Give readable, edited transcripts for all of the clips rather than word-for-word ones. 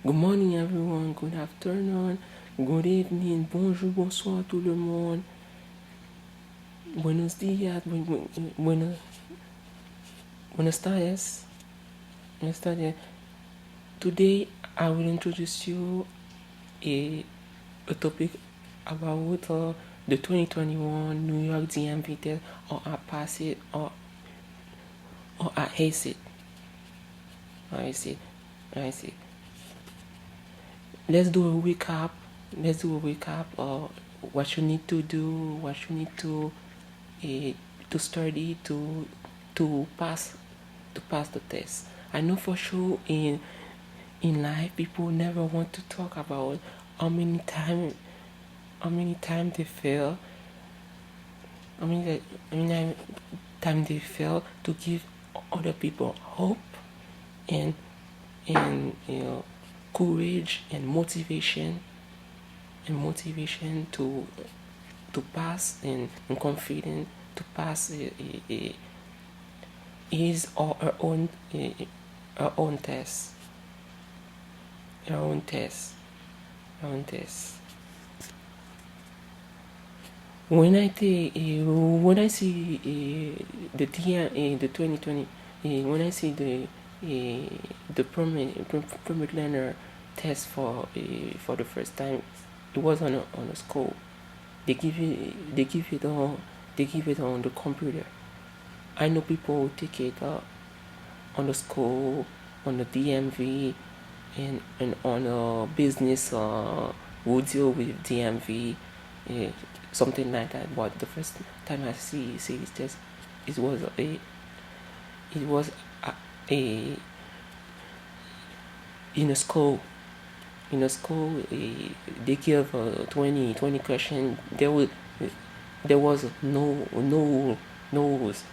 Good morning, everyone. Good afternoon. Good evening. Bonjour, bonsoir, tout le monde. Buenos días. Buenos tardes. Buenos tardes. Today, I will introduce you a topic about the 2021 New York DMV test, or I pass it, or I ace it. I see. Let's do a recap. Of what you need to do, what you need to study to pass the test. I know for sure in life people never want to talk about how many times they fail. How many time they fail to give other people hope and courage and motivation to pass, and confident to pass his or her own test. When I see the 2020, when I see the permit learner test for the first time, it was on a school. They give it on the computer. I know people who take it on the school, on the DMV, and on a business who deal with DMV, something like that. But the first time I see it test, it was a in a school. They give 20 questions. There was no rules.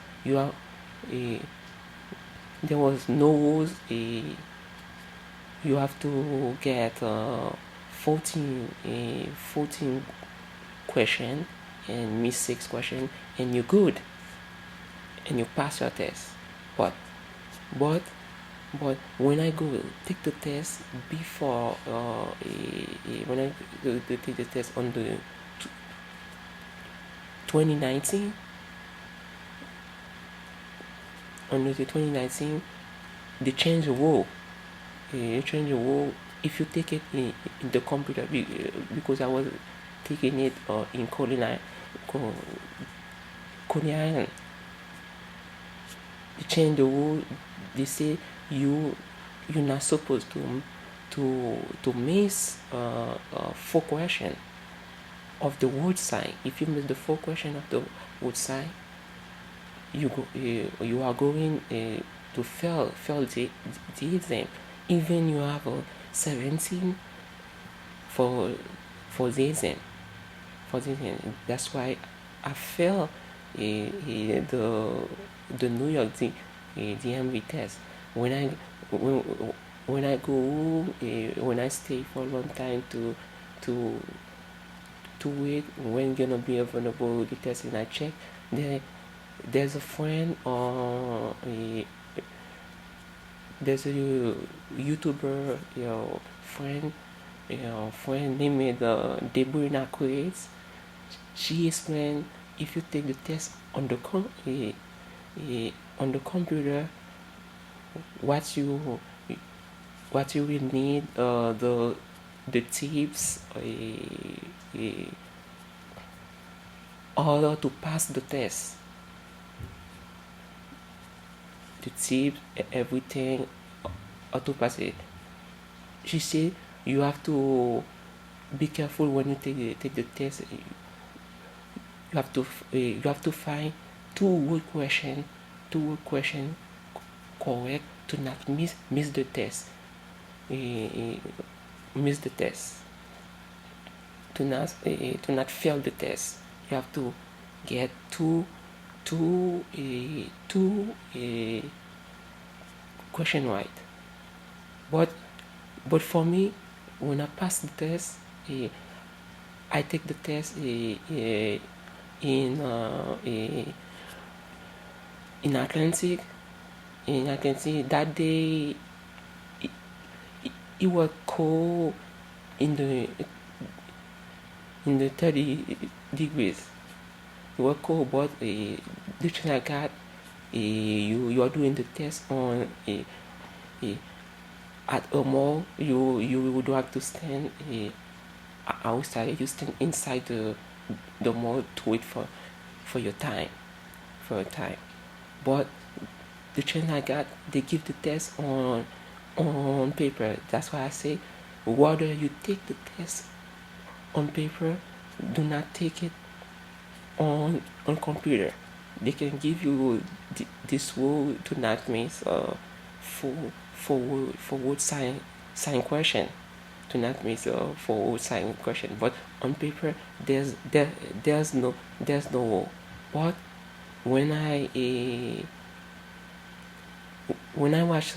There was no rules. You have to get 14 question and miss 6 question, and you're good, and you pass your test. But when I go take the test before when I go take the test on the 2019, they change the rule. If you take it in the computer, because I was taking it in Coney Island. They change the rule. They say you're not supposed to miss 4 questions of the word side. If you miss the 4 questions of the word side, you are going to fail the exam. Even you have 17 for the exam. That's why I failed the New York DMV test. When I go, when I stay for a long time to wait when gonna be available the test, and I check, there's a friend or there's a YouTuber friend named Debrina Creates. She explained, if you take the test on the computer, what you will need, the tips order to pass the test. The tips, everything, how to pass it. She said you have to be careful when you take the test. You have to find 2 word question correct to not miss the test. Miss the test. To not fail the test. You have to get two question right. But for me, when I pass the test, I take the test in Atlantic. That day it was cold in the 30 degrees. You were cold, but the China got you are doing the test on at a mall. You would have to stand outside. You stand inside the mall to wait for your time, But the China got, they give the test on paper. That's why I say, whether you take the test on paper, do not take it on computer. They can give you this rule to not miss forward sign question, to not miss forward sign question. But on paper, there's no rule. But when I watch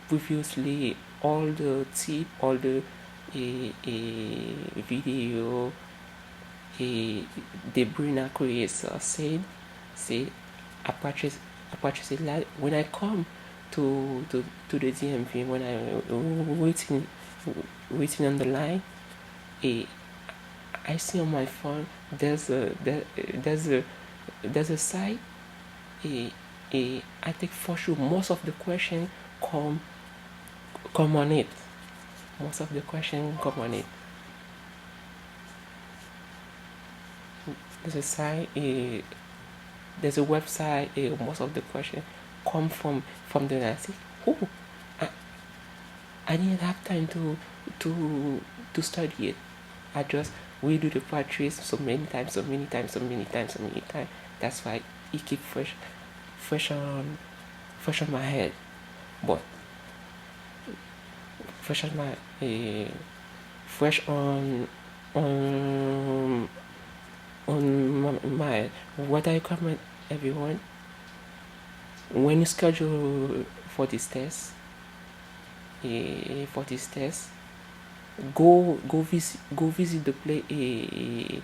previously all the tip, all the video the Brina creator said I practice a lot when I come to the DMV, when I waiting on the line. I see on my phone there's a site. I think for sure most of the questions come on it. Most of the questions come on it. There's a site, there's a website. Most of the questions come from the Nazi. I didn't have time to study it. I just redo the practice so many times. That's why it keep fresh on my head. But fresh on my fresh on my what I recommend everyone, when you schedule for this test, go visit the place.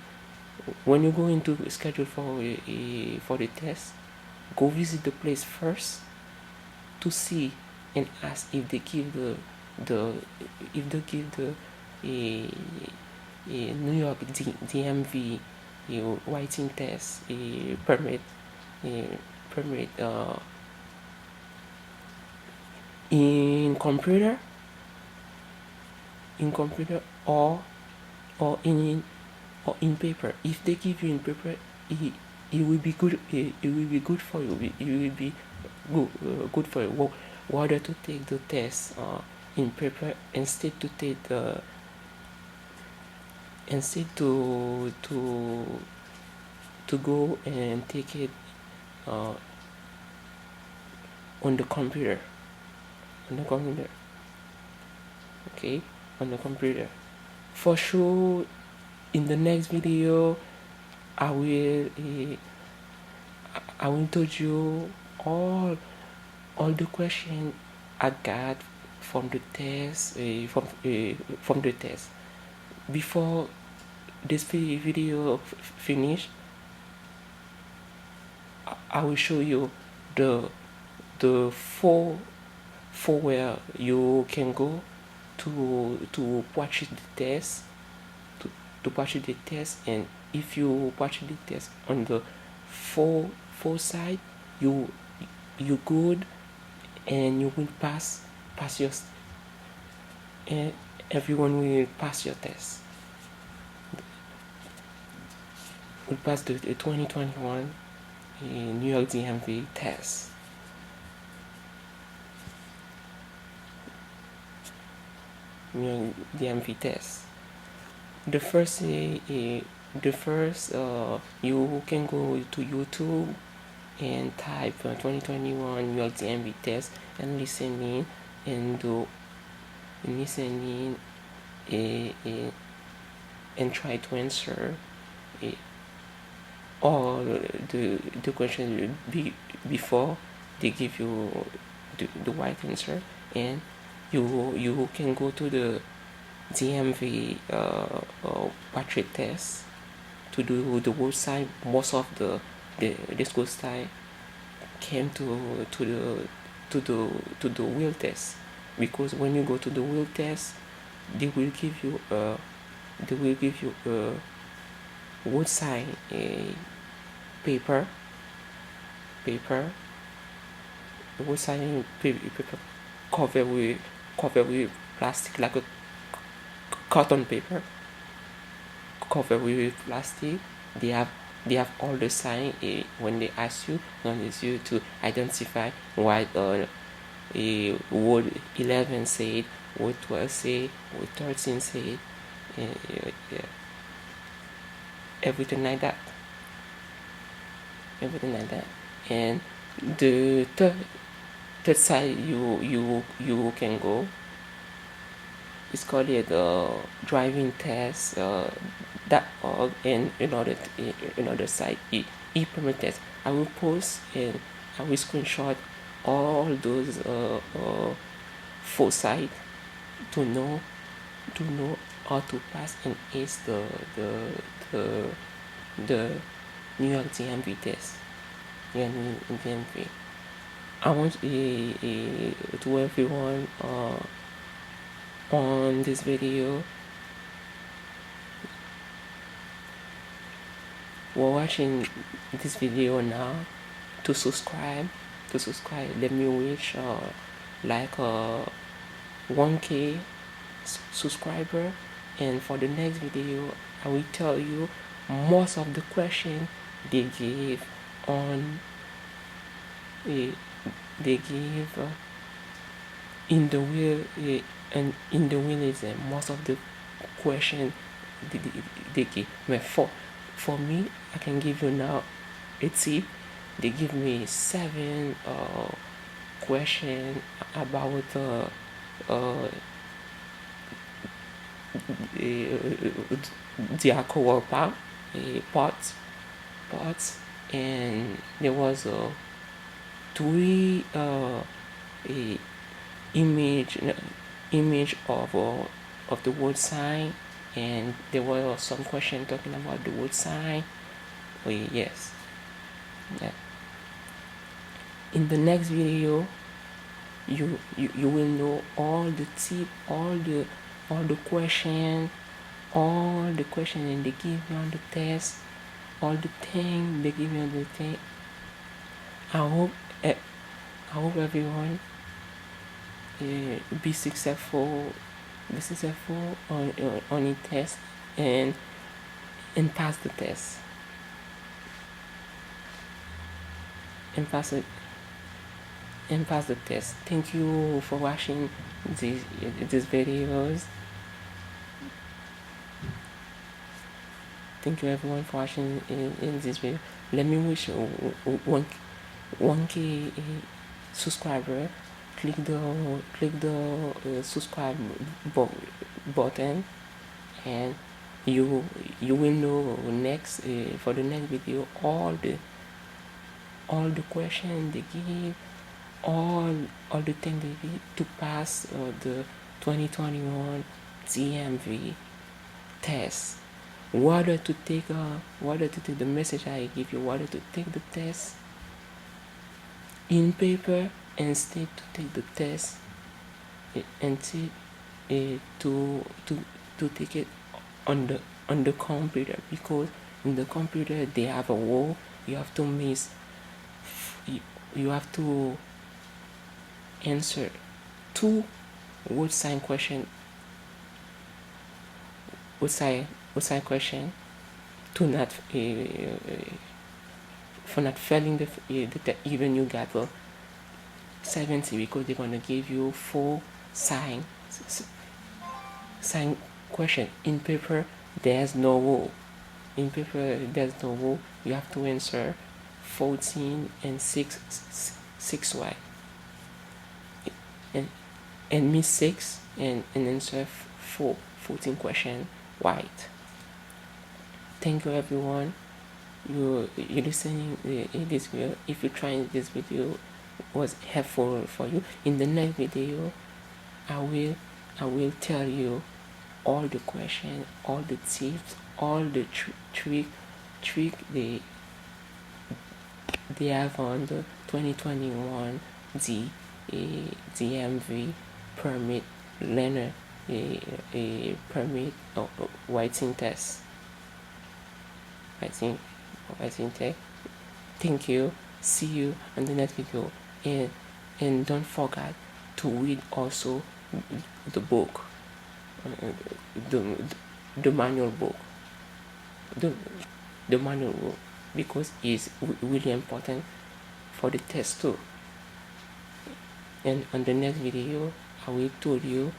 When you go into schedule for the test, go visit the place first to see and ask if they give the New York DMV writing test permit in computer or in paper. If they give you in paper, it will be good. It will be good for you. It will be good for you. Whether to take the test in paper instead to take the to go and take it on the computer. Okay, on the computer. For sure, in the next video, I will tell you all the questions I got from the test. From the test. Before this video finish, I will show you the four where you can go to watch the test, to watch the test. And if you watch the test on the four side, you good, and you will pass your, and everyone will pass your test. Will pass the 2021 New York DMV test. New York DMV test. The first you can go to YouTube and type 2021 New York DMV test and listen in and and try to answer all the questions before they give you the right answer. And you can go to the DMV portrait test to do the website. Most of the school site came to the real test. because when you go to the will test, they will give you a wood sign paper wood sign paper covered with plastic, like a cotton paper covered with plastic. They have all the sign. When they ask you, not you to identify what word 11 said, word 12 said, word 13 said, yeah, everything like that. And the third side you can go. It's called the driving test. That and another site, e-permit test. I will post and I will screenshot all those full site to know how to pass and ace the New York DMV test. DMV. I want to everyone on this video we're watching this video now to subscribe. Let me reach like 1K subscriber, and for the next video I will tell you most of the question they give on they give in the will and in the will is most of the question they give. But for me, I can give you now a tip. They give me 7 question about the alcohol parts, and there was 3 image of the word sign, and there were some questions talking about the word sign. Yes. Yeah. In the next video you will know all the tip, all the question and they give you on the test, all the thing they give you on the thing. I hope everyone be successful on the test and pass the test and pass the test. Thank you for watching these videos. Thank you everyone for watching in this video. Let me wish 1K subscriber. Click the subscribe button, and you will know next for the next video all the questions they give, all the things they give to pass the 2021 DMV test. Whether to take the message I give you, whether to take the test in paper instead to take the test and to take it on the computer, because in the computer they have a rule. You have to answer 2 word sign question to not for not failing the even you got 70, because they're gonna give you 4 sign question. In paper there's no rule. You have to answer 14 and 6 right, and miss 6 and answer 14 question right. Thank you everyone. You're listening this video. If you're trying this video was helpful for you, in the next video I will tell you all the questions, all the tips, all the trick they have on the 2021 DMV permit learner a permit writing test. I think thank you. See you on the next video, and don't forget to read also the book, the the manual book, the the manual book, because it's really important for the test too. And on the next video, I will tell you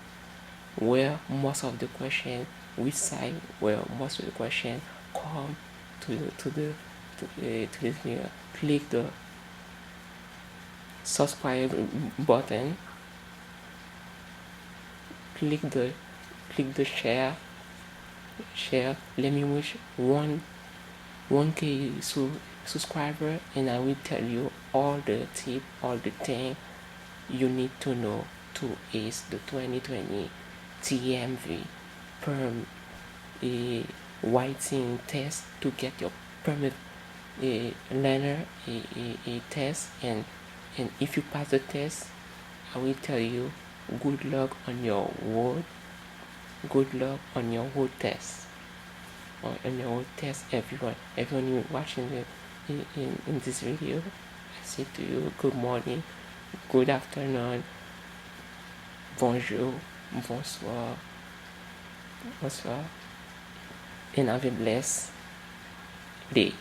where most of the question, which side where most of the question come to this video. Click the subscribe button, click the share. Let me reach 1k subscriber, and I will tell you all the tip, all the thing you need to know to ace the 2020 TMV perm writing test, to get your permit learner a test. And if you pass the test, I will tell you good luck on your road, good luck on your road test, or on your road test. Everyone you watching in this video, I say to you good morning, good afternoon, bonjour, bonsoir, and have a blessed day.